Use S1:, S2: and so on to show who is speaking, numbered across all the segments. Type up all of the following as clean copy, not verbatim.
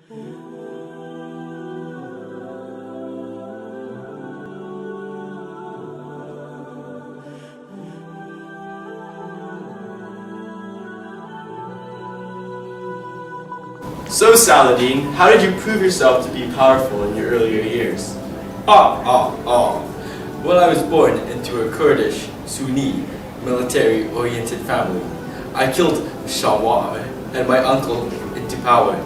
S1: So Saladin, how did you prove yourself to be powerful in your earlier years?
S2: Well, I was born into a Kurdish, Sunni, military-oriented family. I killed Shawwar and my uncle into power.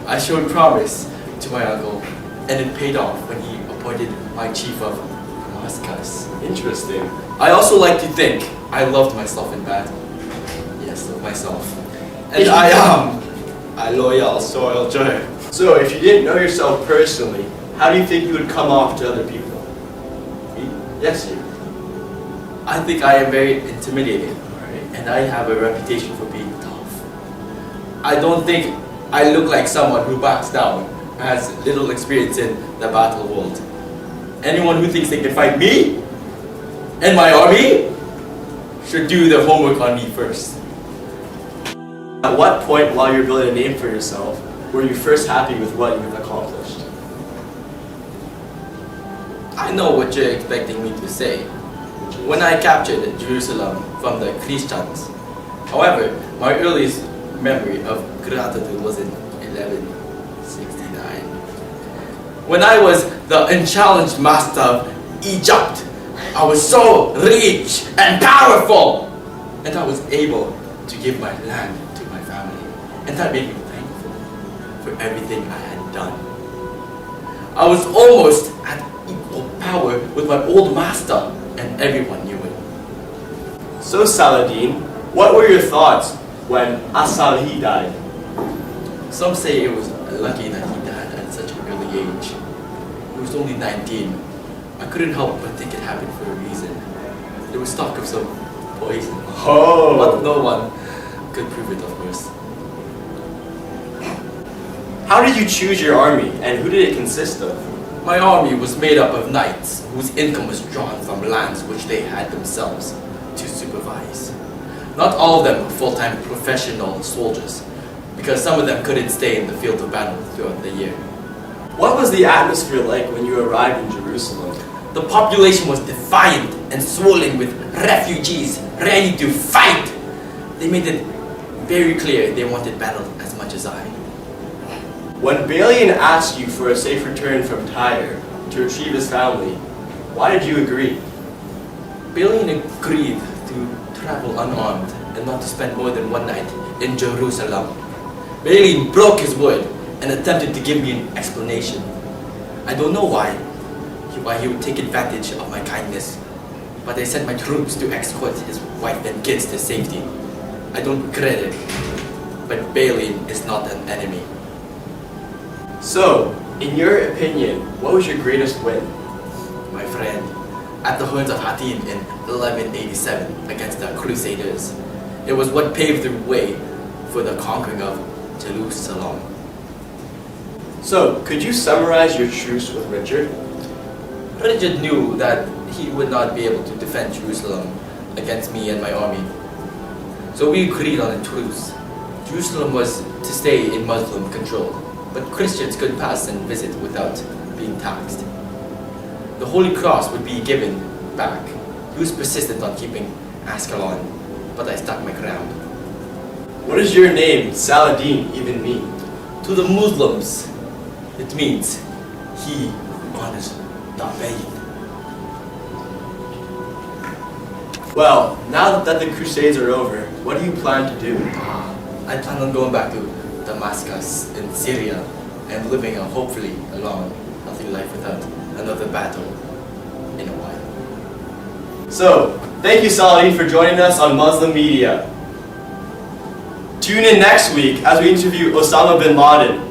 S2: I showed promise to my uncle, and it paid off when he appointed my chief of Damascus.
S1: Interesting.
S2: I also like to think I loved myself in battle. Yes, love myself. And I am a loyal soldier.
S1: So if you didn't know yourself personally, how do you think you would come off to other people? Me? Yes, you.
S2: I think I am very intimidating, and I have a reputation for being tough. I don't think I look like someone who backs down, has little experience in the battle world. Anyone who thinks they can fight me and my army should do their homework on me first.
S1: At what point while you're building a name for yourself were you first happy with what you've accomplished?
S2: I know what you're expecting me to say. When I captured Jerusalem from the Christians. However, my earliest memory of gratitude was in 1169. When I was the unchallenged master of Egypt, I was so rich and powerful, and I was able to give my land to my family, and that made me thankful for everything I had done. I was almost at equal power with my old master, and everyone knew it.
S1: So Saladin, what were your thoughts when As-Salihi died?
S2: Some say it was lucky that he died at such an early age. He was only 19. I couldn't help but think it happened for a reason. There was talk of some poison.
S1: Oh!
S2: But no one could prove it, of course.
S1: How did you choose your army, and who did it consist of?
S2: My army was made up of knights whose income was drawn from lands which they had themselves to supervise. Not all of them were full-time professional soldiers, because some of them couldn't stay in the field of battle throughout the year.
S1: What was the atmosphere like when you arrived in Jerusalem?
S2: The population was defiant and swollen with refugees ready to fight. They made it very clear they wanted battle as much as I.
S1: When Balian asked you for a safe return from Tyre to retrieve his family, why did you agree?
S2: Balian agreed to travel unarmed and not to spend more than one night in Jerusalem. Balian broke his word and attempted to give me an explanation. I don't know why he would take advantage of my kindness, but I sent my troops to escort his wife and kids to safety. I don't regret it, but Balian is not an enemy.
S1: So, in your opinion, what was your greatest win?
S2: My friend, at the Horns of Hattin in 1187 against the Crusaders. It was what paved the way for the conquering of Jerusalem.
S1: So, could you summarize your truce with Richard?
S2: Richard knew that he would not be able to defend Jerusalem against me and my army. So we agreed on a truce. Jerusalem was to stay in Muslim control, but Christians could pass and visit without being taxed. The Holy Cross would be given back. He was persistent on keeping Ascalon, but I stuck my ground.
S1: What does your name, Saladin, even mean?
S2: To the Muslims, it means he who honors the faith.
S1: Well, now that the Crusades are over, what do you plan to do?
S2: I plan on going back to Damascus in Syria and living a hopefully a long, healthy life without another battle in a while.
S1: So, thank you Saladin for joining us on Muslim Media. Tune in next week as we interview Osama bin Laden.